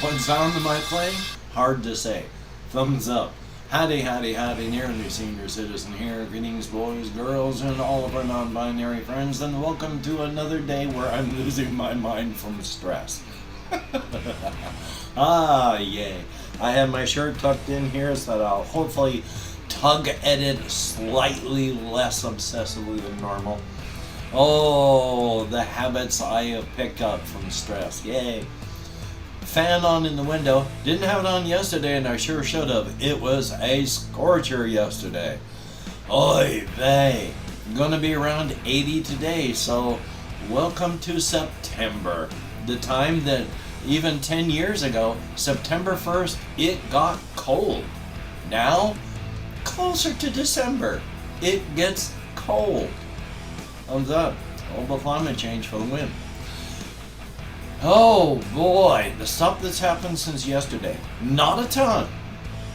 What sound am I playing? Hard to say. Thumbs up. Howdy, howdy, howdy, nearly senior citizen here. Greetings, boys, girls, and all of our non-binary friends, and welcome to another day where I'm losing my mind from stress. Ah, yay. I have my shirt tucked in here so that I'll hopefully tug edit slightly less obsessively than normal. Oh, the habits I have picked up from stress. Yay. Fan on in the window. Didn't have it on yesterday and I sure should have. It was a scorcher yesterday. Oy vey. Gonna be around 80 today, so welcome to September. The time that even 10 years ago, September 1st, it got cold. Now, closer to December, it gets cold. Thumbs up. Global climate change for the win. Oh boy, the stuff that's happened since yesterday. Not a ton.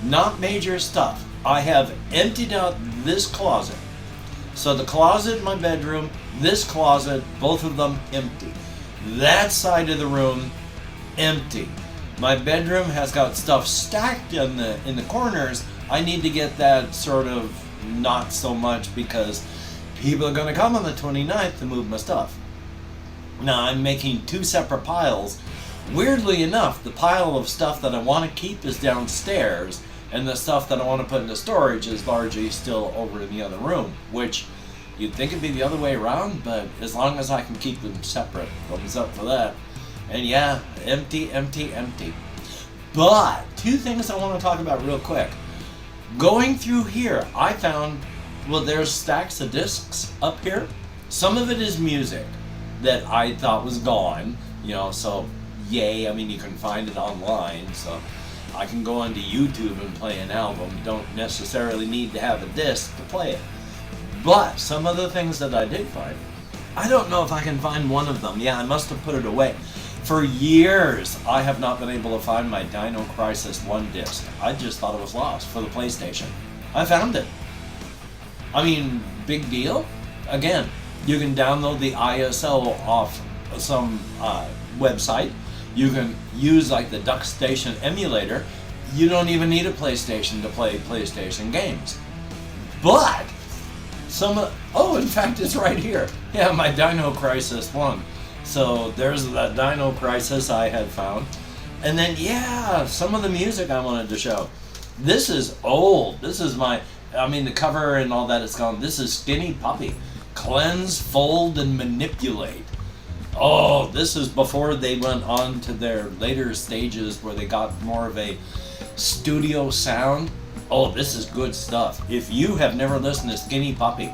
Not major stuff. I have emptied out this closet. So the closet in my bedroom, this closet, both of them empty. That side of the room, empty. My bedroom has got stuff stacked in the corners. I need to get that sort of not so much because people are going to come on the 29th to move my stuff. Now I'm making two separate piles. Weirdly enough, the pile of stuff that I want to keep is downstairs, and the stuff that I want to put into storage is largely still over in the other room, which you'd think it'd be the other way around, but as long as I can keep them separate, thumbs up for that. And yeah, empty, empty, empty. But two things I want to talk about real quick. Going through here, I found, well, there's stacks of discs up here. Some of it is music that I thought was gone, so yay. I mean, you can find it online, so I can go onto YouTube and play an album. Don't necessarily need to have a disc to play it. But some of the things that I did find, I don't know if I can find one of them. Yeah, I must have put it away. For years, I have not been able to find my Dino Crisis 1 disc. I just thought it was lost for the PlayStation. I found it. I mean, big deal. Again, you can download the ISO off some website. You can use like the DuckStation emulator. You don't even need a PlayStation to play PlayStation games. But in fact, it's right here. Yeah, my Dino Crisis 1. So there's the Dino Crisis I had found. And then, yeah, some of the music I wanted to show. This is old. This is the cover and all that is gone. This is Skinny Puppy. Cleanse, fold, and manipulate. Oh, this is before they went on to their later stages where they got more of a studio sound. Oh, this is good stuff. If you have never listened to Skinny Puppy,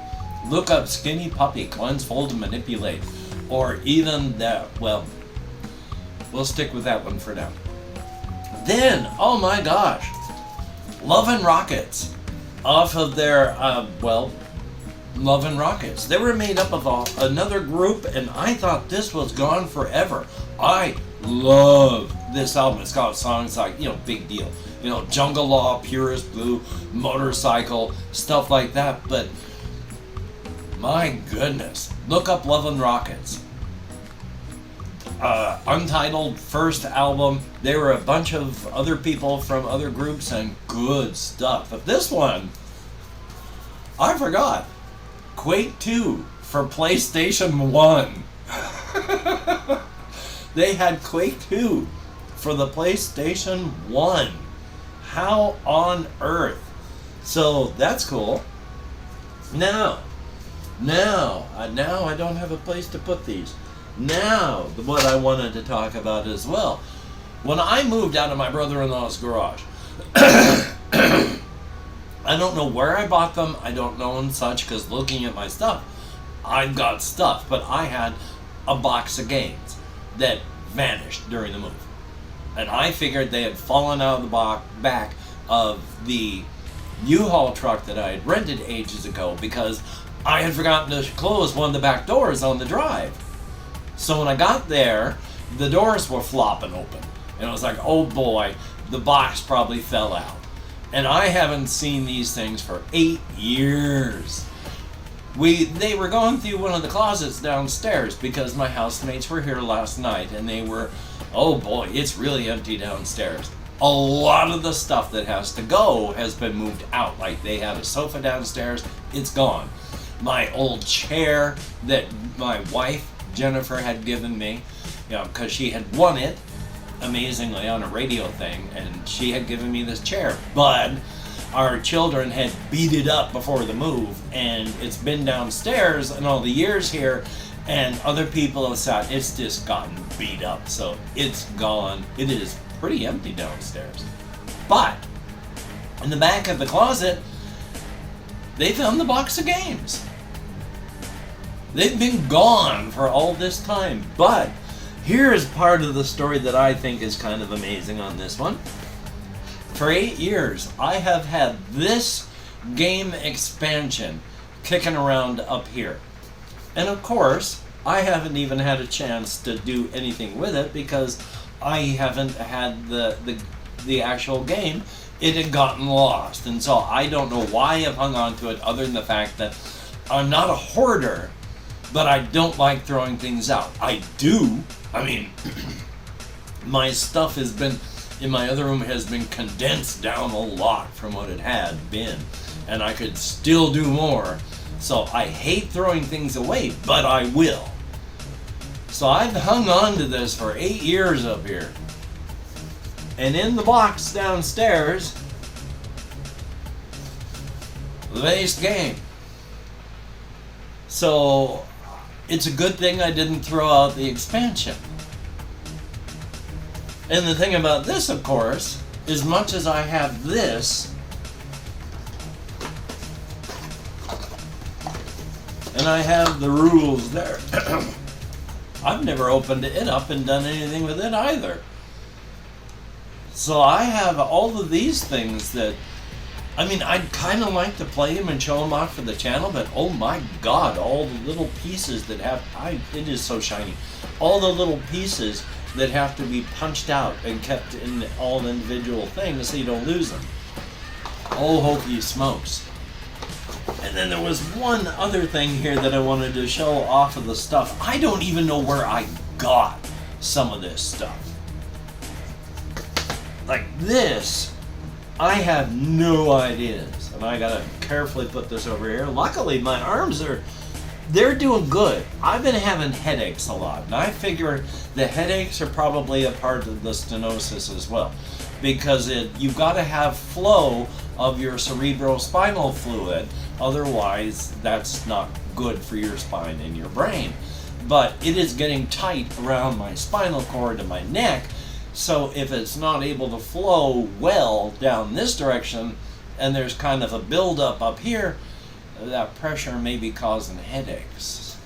look up Skinny Puppy, Cleanse, Fold, and Manipulate. Or even that, well, we'll stick with that one for now. Then, oh my gosh, Love and Rockets. Off of their, Love and Rockets. They were made up of another group, and I thought this was gone forever. I love this album. It's got songs like, Big Deal, Jungle Law, Purest Blue, Motorcycle, stuff like that. But my goodness, look up Love and Rockets. Untitled first album. They were a bunch of other people from other groups and good stuff. But this one, I forgot. Quake 2 for PlayStation 1. They had Quake 2 for the PlayStation 1. How on earth? So that's cool. Now I don't have a place to put these. Now, what I wanted to talk about as well. When I moved out of my brother-in-law's garage, I don't know where I bought them, I don't know and such, because looking at my stuff, I've got stuff, but I had a box of games that vanished during the move. And I figured they had fallen out of the back of the U-Haul truck that I had rented ages ago because I had forgotten to close one of the back doors on the drive. So when I got there, the doors were flopping open. And I was like, oh boy, the box probably fell out. And I haven't seen these things for 8 years. They were going through one of the closets downstairs because my housemates were here last night, and they were, oh boy, it's really empty downstairs. A lot of the stuff that has to go has been moved out. Like, they had a sofa downstairs, it's gone. My old chair that my wife, Jennifer, had given me, because she had won it, amazingly, on a radio thing, and she had given me this chair. But our children had beat it up before the move, and it's been downstairs in all the years here, and other people have said it's just gotten beat up, so it's gone. It is pretty empty downstairs. But in the back of the closet, they found the box of games. They've been gone for all this time. But here's part of the story that I think is kind of amazing on this one. For 8 years, I have had this game expansion kicking around up here. And of course, I haven't even had a chance to do anything with it because I haven't had the actual game. It had gotten lost. And so I don't know why I've hung on to it, other than the fact that I'm not a hoarder, but I don't like throwing things out. I do. I mean, my stuff has been, in my other room, has been condensed down a lot from what it had been. And I could still do more. So I hate throwing things away, but I will. So I've hung on to this for 8 years up here. And in the box downstairs, the base game. So it's a good thing I didn't throw out the expansion. And the thing about this, of course, as much as I have this, and I have the rules there, I've never opened it up and done anything with it either. So I have all of these things that, I mean, I'd kind of like to play them and show them off for the channel, but oh my god, all the little pieces that have, it is so shiny. All the little pieces that have to be punched out and kept in all individual things so you don't lose them. Oh, hokey smokes. And then there was one other thing here that I wanted to show off of the stuff. I don't even know where I got some of this stuff. Like this, I have no ideas. And I gotta carefully put this over here. Luckily, my arms they're doing good. I've been having headaches a lot. And I figure the headaches are probably a part of the stenosis as well. Because you've got to have flow of your cerebrospinal fluid. Otherwise, that's not good for your spine and your brain. But it is getting tight around my spinal cord and my neck. So if it's not able to flow well down this direction, and there's kind of a buildup up here, that pressure may be causing headaches.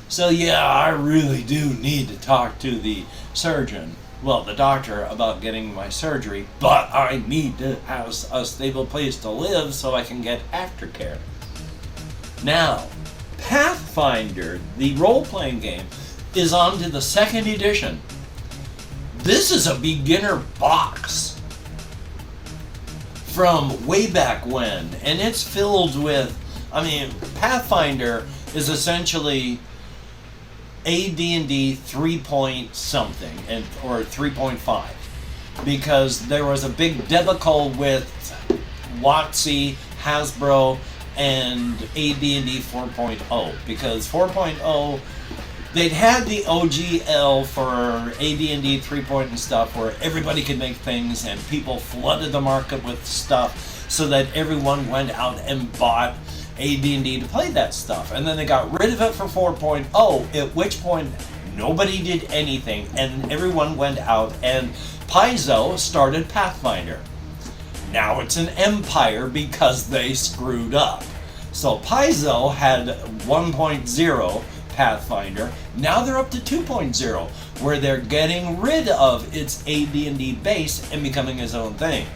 So yeah, I really do need to talk to the surgeon, well, the doctor, about getting my surgery, but I need to have a stable place to live so I can get aftercare. Now, Pathfinder, the role-playing game, is on to the 2nd edition. This is a beginner box from way back when, and it's filled with, I mean, Pathfinder is essentially AD&D 3 point something, or 3.5, because there was a big debacle with WotC, Hasbro, and AD&D 4.0, because 4.0, they'd had the OGL for AD&D 3 point and stuff, where everybody could make things, and people flooded the market with stuff, so that everyone went out and bought AD&D to play that stuff. And then they got rid of it for 4.0, at which point nobody did anything, and everyone went out, and Paizo started Pathfinder. Now it's an empire because they screwed up. So Paizo had 1.0 Pathfinder. Now they're up to 2.0, where they're getting rid of its AD&D base and becoming its own thing.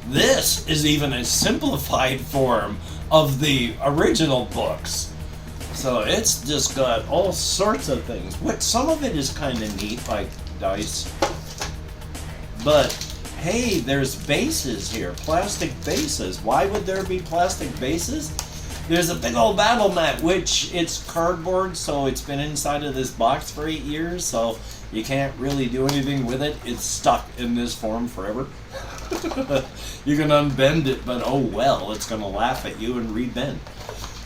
This is even a simplified form of the original books. So it's just got all sorts of things. Some of it is kind of neat, like dice. But hey, there's bases here, plastic bases. Why would there be plastic bases? There's a big old battle mat, which it's cardboard, so it's been inside of this box for 8 years, so you can't really do anything with it. It's stuck in this form forever. You can unbend it, but oh well, it's going to laugh at you and rebend.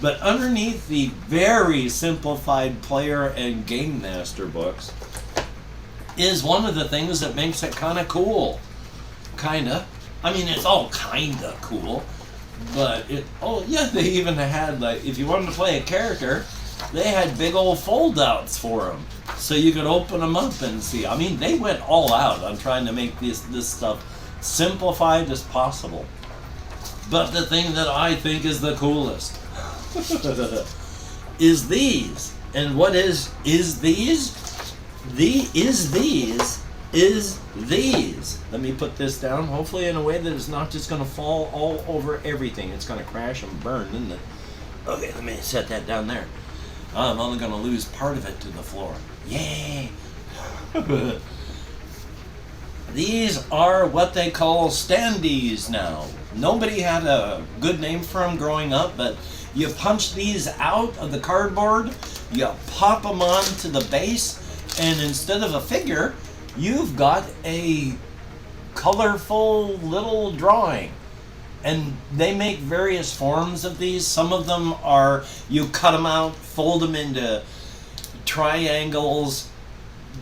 But underneath the very simplified player and game master books is one of the things that makes it kind of cool. Kinda. I mean, it's all kinda cool. But they even had, like, if you wanted to play a character, they had big old fold-outs for them. So you could open them up and see. I mean, they went all out on trying to make this stuff simplified as possible. But the thing that I think is the coolest is these. And what is these? Is these. Let me put this down, hopefully in a way that it's not just going to fall all over everything. It's going to crash and burn, isn't it? Okay, let me set that down there. I'm only going to lose part of it to the floor. Yay! These are what they call standees now. Nobody had a good name for them growing up, but you punch these out of the cardboard, you pop them onto the base, and instead of a figure, you've got a colorful little drawing. And they make various forms of these. Some of them are, you cut them out, fold them into triangles,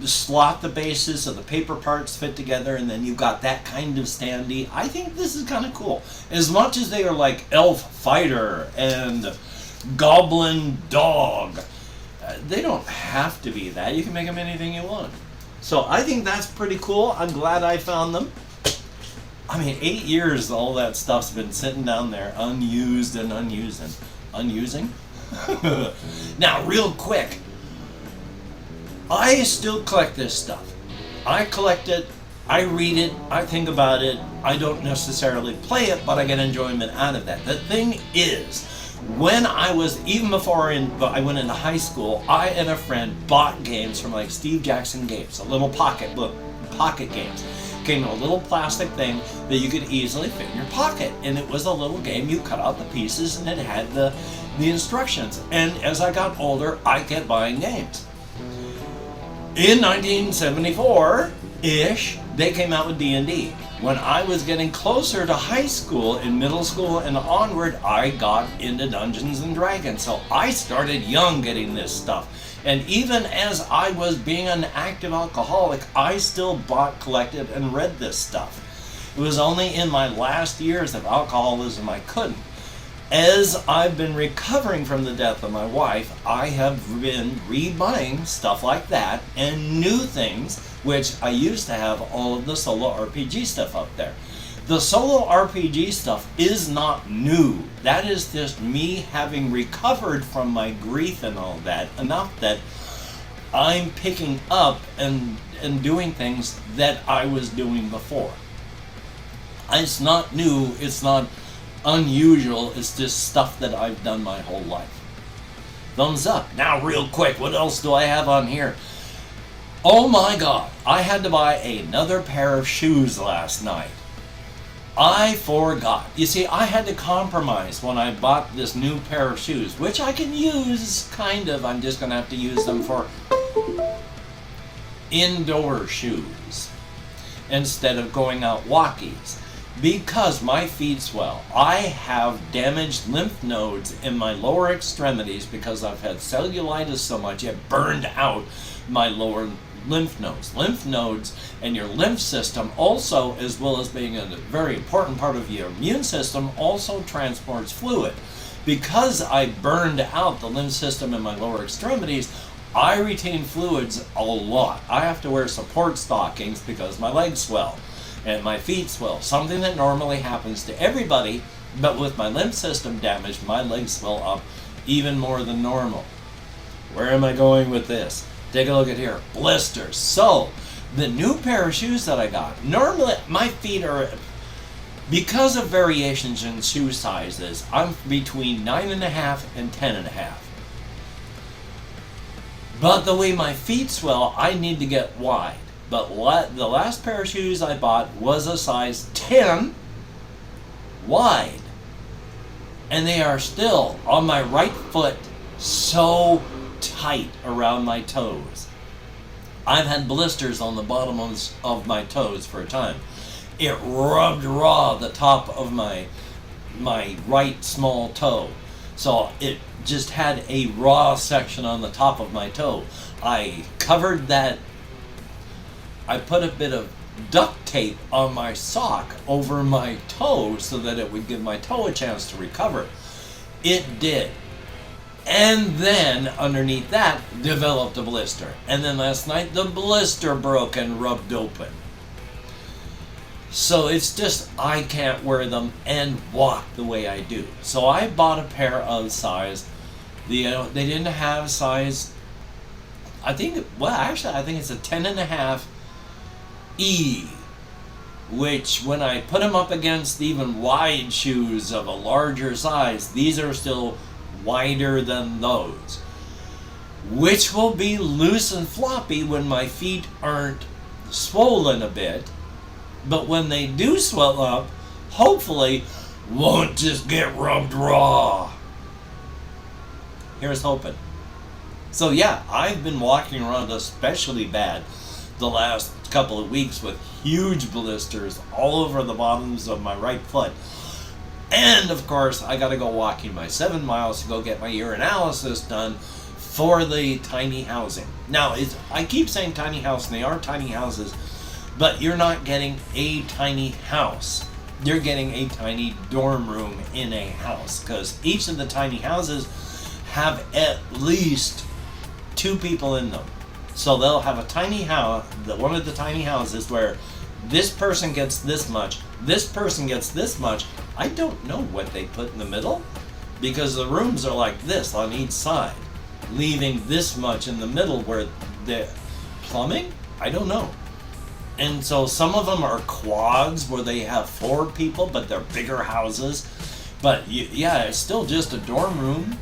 slot the bases so the paper parts fit together, and then you've got that kind of standee. I think this is kind of cool. As much as they are like elf fighter and goblin dog, they don't have to be that. You can make them anything you want. So I think that's pretty cool. I'm glad I found them. I mean, 8 years all that stuff's been sitting down there unused and unusing. Now, real quick, I still collect this stuff. I collect it, I read it, I think about it. I don't necessarily play it, but I get enjoyment out of that. The thing is, when I was, even before I went into high school, I and a friend bought games from like Steve Jackson Games, a little pocket games. Came in a little plastic thing that you could easily fit in your pocket. And it was a little game, you cut out the pieces and it had the instructions. And as I got older, I kept buying games. In 1974-ish, they came out with D&D. When I was getting closer to high school, in middle school and onward, I got into Dungeons and Dragons. So I started young getting this stuff. And even as I was being an active alcoholic, I still bought, collected, and read this stuff. It was only in my last years of alcoholism I couldn't. As I've been recovering from the death of my wife, I have been rebuying stuff like that and new things, which I used to have all of the solo RPG stuff up there. The solo RPG stuff is not new. That is just me having recovered from my grief and all that, enough that I'm picking up and doing things that I was doing before. It's not new, it's not unusual, it's just stuff that I've done my whole life. Thumbs up. Now real quick, what else do I have on here? Oh my god, I had to buy another pair of shoes last night. I forgot. You see, I had to compromise when I bought this new pair of shoes, which I can use, kind of. I'm just going to have to use them for indoor shoes instead of going out walkies. Because my feet swell. I have damaged lymph nodes in my lower extremities because I've had cellulitis so much it burned out my lower lymph nodes. Lymph nodes and your lymph system also, as well as being a very important part of your immune system, also transports fluid. Because I burned out the lymph system in my lower extremities, I retain fluids a lot. I have to wear support stockings because my legs swell and my feet swell, something that normally happens to everybody, but with my lymph system damaged, my legs swell up even more than normal. Where am I going with this? Take a look at here, blisters. So, the new pair of shoes that I got, normally my feet are, because of variations in shoe sizes, I'm between 9.5 and 10.5. But the way my feet swell, I need to get wide. But the last pair of shoes I bought was a size 10 wide. And they are still on my right foot so tight around my toes. I've had blisters on the bottom of my toes for a time. It rubbed raw the top of my right small toe. So it just had a raw section on the top of my toe. I covered that. I put a bit of duct tape on my sock over my toe so that it would give my toe a chance to recover. It did. And then underneath that developed a blister. And then last night the blister broke and rubbed open. So it's just I can't wear them and walk the way I do. So I bought a pair of size. They didn't have size. I think it's a 10.5 E, which when I put them up against even wide shoes of a larger size, these are still wider than those, which will be loose and floppy when my feet aren't swollen a bit, but when they do swell up, hopefully won't just get rubbed raw. Here's hoping. So yeah, I've been walking around especially bad the last couple of weeks with huge blisters all over the bottoms of my right foot. And of course, I gotta go walking my 7 miles to go get my urinalysis done for the tiny housing. Now, I keep saying tiny house, and they are tiny houses, but you're not getting a tiny house. You're getting a tiny dorm room in a house, because each of the tiny houses have at least 2 people in them. So they'll have a tiny house, one of the tiny houses where this person gets this much, this person gets this much. I don't know what they put in the middle, because the rooms are like this on each side, leaving this much in the middle where the plumbing, I don't know. And so some of them are quads where they have 4 people, but they're bigger houses. But yeah, it's still just a dorm room.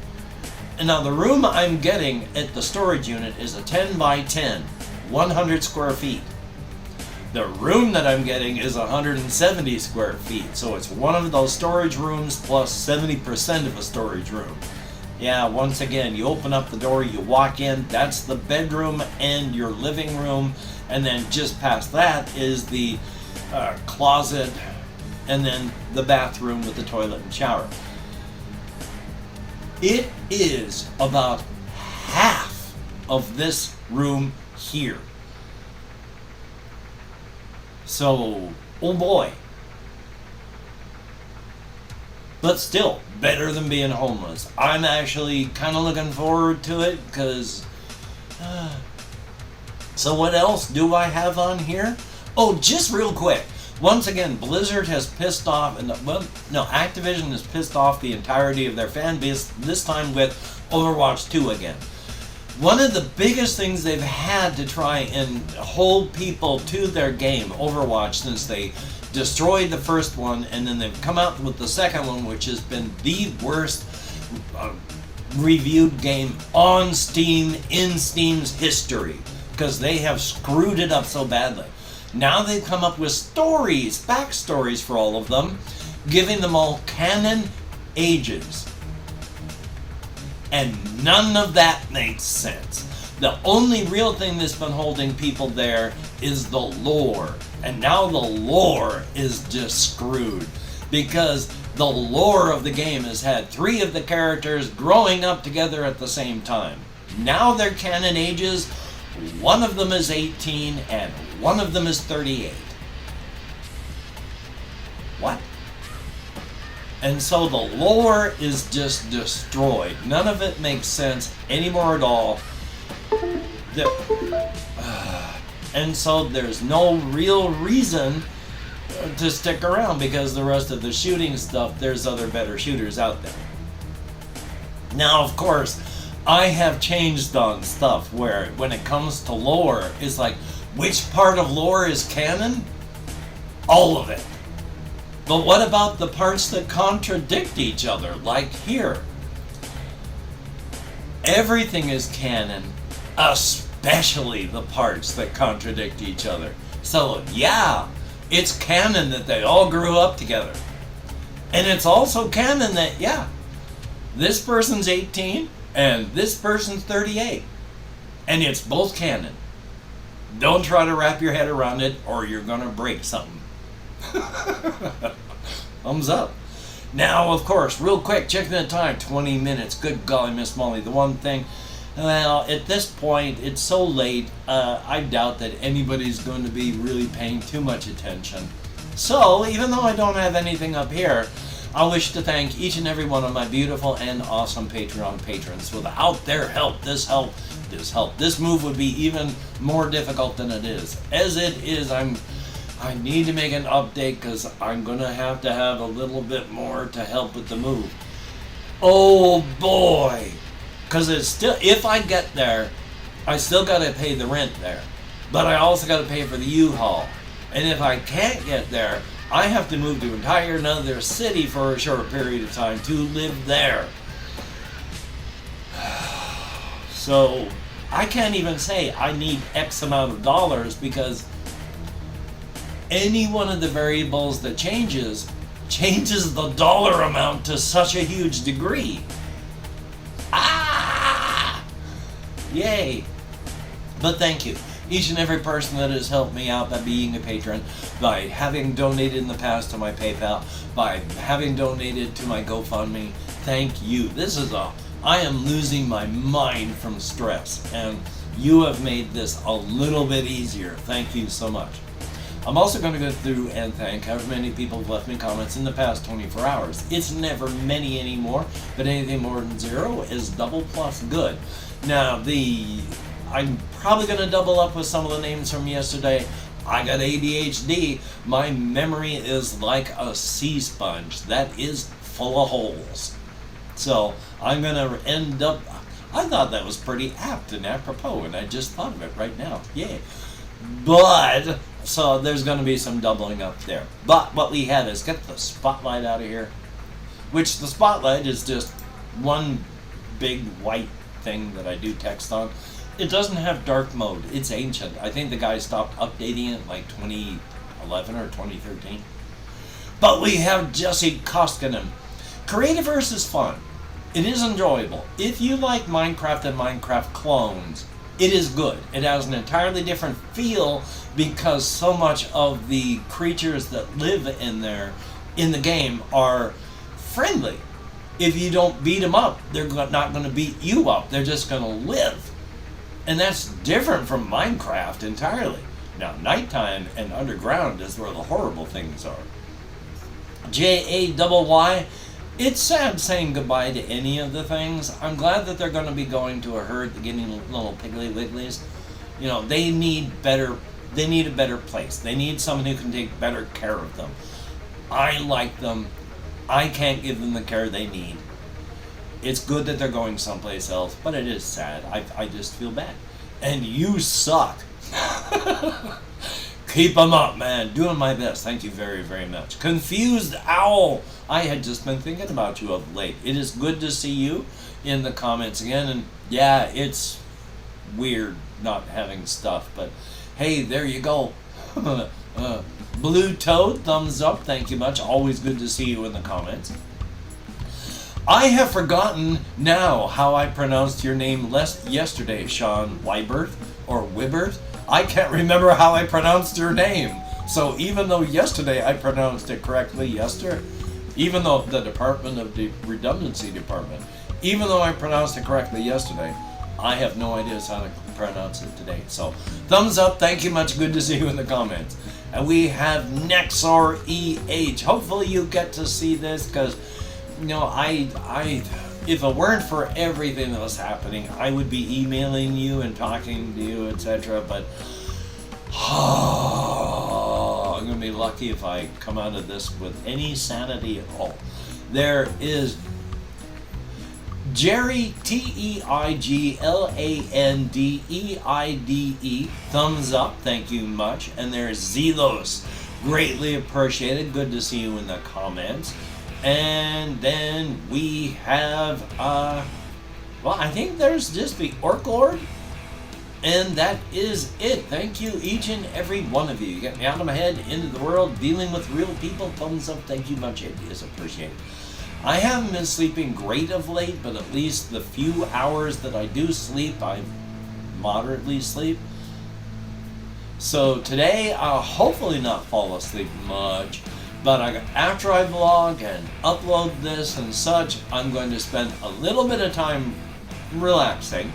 And now the room I'm getting at the storage unit is a 10 by 10, 100 square feet. The room that I'm getting is 170 square feet, so it's one of those storage rooms plus 70% of a storage room. Yeah, once again, you open up the door, you walk in, that's the bedroom and your living room, and then just past that is the closet, and then the bathroom with the toilet and shower. It is about half of this room here. So, oh boy. But still, better than being homeless. I'm actually kind of looking forward to it, because... So what else do I have on here? Oh, just real quick. Once again, Blizzard has pissed off, Activision has pissed off the entirety of their fan base, this time with Overwatch 2 again. One of the biggest things they've had to try and hold people to their game, Overwatch, since they destroyed the first one, and then they've come out with the second one, which has been the worst reviewed game on Steam in Steam's history, because they have screwed it up so badly. Now they've come up with stories, backstories for all of them, giving them all canon ages. And none of that makes sense. The only real thing that's been holding people there is the lore. And now the lore is just screwed, because the lore of the game has had 3 of the characters growing up together at the same time. Now their canon ages, one of them is 18 and one of them is 38. What? And so the lore is just destroyed. None of it makes sense anymore at all. And so there's no real reason to stick around, because the rest of the shooting stuff, there's other better shooters out there. Now, of course, I have changed on stuff where when it comes to lore, it's like, which part of lore is canon? All of it. But what about the parts that contradict each other, like here? Everything is canon, especially the parts that contradict each other. So yeah, it's canon that they all grew up together. And it's also canon that, yeah, This person's 18 and this person's 38. And it's both Canon. Don't try to wrap your head around it or you're going to break something. Thumbs up. Now, of course, real quick, checking the time, 20 minutes. Good golly, Miss Molly. The one thing, well, at this point, it's so late, I doubt that anybody's going to be really paying too much attention. So, even though I don't have anything up here, I wish to thank each and every one of my beautiful and awesome Patreon patrons. Without their help, this move would be even more difficult than it is. As it is, I need to make an update because I'm going to have a little bit more to help with the move. Oh boy! Because it's still, if I get there, I still got to pay the rent there. But I also got to pay for the U-Haul. And if I can't get there, I have to move to an entire another city for a short period of time to live there. So I can't even say I need X amount of dollars because any one of the variables that changes the dollar amount to such a huge degree. Yay! But thank you. Each and every person that has helped me out by being a patron, by having donated in the past to my PayPal, by having donated to my GoFundMe, thank you. I am losing my mind from stress, and you have made this a little bit easier. Thank you so much. I'm also going to go through and thank however many people have left me comments in the past 24 hours. It's never many anymore, but anything more than 0 is double plus good. Now, I'm probably going to double up with some of the names from yesterday. I got ADHD. My memory is like a sea sponge that is full of holes. So I'm going to end up, I thought that was pretty apt and apropos, and I just thought of it right now. Yay. But, so there's going to be some doubling up there. But what we had is get the spotlight out of here, which the spotlight is just one big white thing that I do text on. It doesn't have dark mode. It's ancient. I think the guy stopped updating it like 2011 or 2013. But we have Jesse Koskinen. Creativerse is fun. It is enjoyable. If you like Minecraft and Minecraft clones, it is good. It has an entirely different feel because so much of the creatures that live in there, in the game, are friendly. If you don't beat them up, they're not going to beat you up. They're just going to live. And that's different from Minecraft entirely. Now, nighttime and underground is where the horrible things are. JAYY, it's sad saying goodbye to any of the things. I'm glad that they're going to be going to a herd, getting little Piggly Wigglies. You know, they need a better place. They need someone who can take better care of them. I like them. I can't give them the care they need. It's good that they're going someplace else, but it is sad. I just feel bad. And you suck. Keep them up, man. Doing my best. Thank you very, very much. Confused Owl. I had just been thinking about you of late. It is good to see you in the comments again. And yeah, it's weird not having stuff, but hey, there you go. Blue Toad, thumbs up. Thank you much. Always good to see you in the comments. I have forgotten now how I pronounced your name yesterday, Sean Wybert or Wibbert. I can't remember how I pronounced your name. So even though yesterday I pronounced it correctly even though the Department of the Redundancy Department, even though I pronounced it correctly yesterday, I have no idea how to pronounce it today. So thumbs up, thank you much, good to see you in the comments. And we have Nexor EH. Hopefully you get to see this because you know, if it weren't for everything that was happening, I would be emailing you and talking to you, etc. But I'm going to be lucky if I come out of this with any sanity at all. There is Jerry TEIGLANDEIDE. Thumbs up, thank you much. And there's Zelos. Greatly appreciated. Good to see you in the comments. And then we have, well, I think there's just the Orc Lord. And that is it. Thank you, each and every one of you. You get me out of my head, into the world, dealing with real people. Thumbs up, thank you much. It is appreciated. I haven't been sleeping great of late, but at least the few hours that I do sleep, I moderately sleep. So today I'll hopefully not fall asleep much, but after I vlog and upload this and such, I'm going to spend a little bit of time relaxing,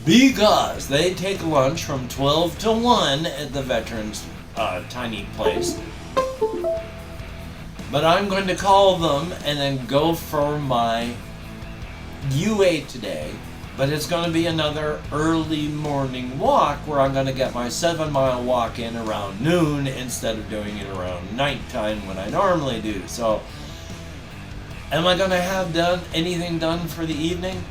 because they take lunch from 12 to 1 at the veterans tiny place. But I'm going to call them and then go for my UA today. But it's going to be another early morning walk where I'm going to get my 7-mile walk in around noon instead of doing it around nighttime when I normally do. So, am I going to have anything done for the evening?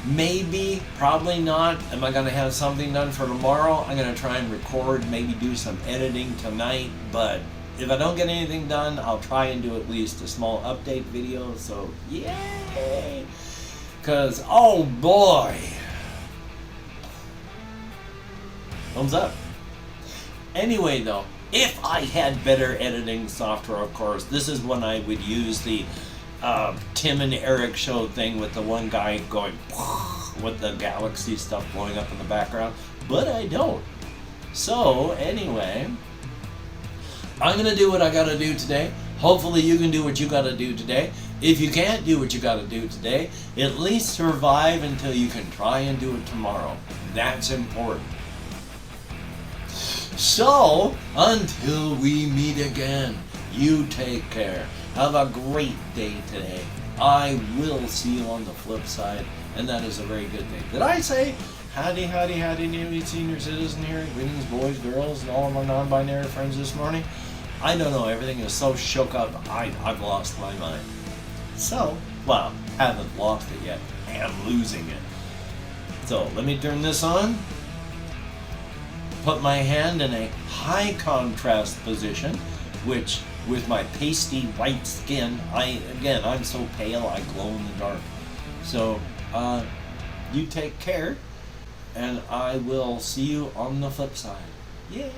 Maybe, probably not. Am I going to have something done for tomorrow? I'm going to try and record, maybe do some editing tonight. But if I don't get anything done, I'll try and do at least a small update video. So, yay! Because, oh boy! Thumbs up. Anyway, though, if I had better editing software, of course, this is when I would use the Tim and Eric show thing with the one guy going with the galaxy stuff blowing up in the background. But I don't. So, anyway, I'm going to do what I got to do today. Hopefully you can do what you got to do today. If you can't do what you got to do today, at least survive until you can try and do it tomorrow. That's important. So, until we meet again, you take care. Have a great day today. I will see you on the flip side, and that is a very good thing. Did I say howdy, howdy, howdy, new senior citizen here? Greetings, boys, girls, and all of my non-binary friends this morning. I don't know, everything is so shook up, I've lost my mind. So, well, haven't lost it yet. I am losing it. So, let me turn this on. Put my hand in a high contrast position, which, with my pasty white skin, I'm so pale I glow in the dark. So, you take care, and I will see you on the flip side. Yay!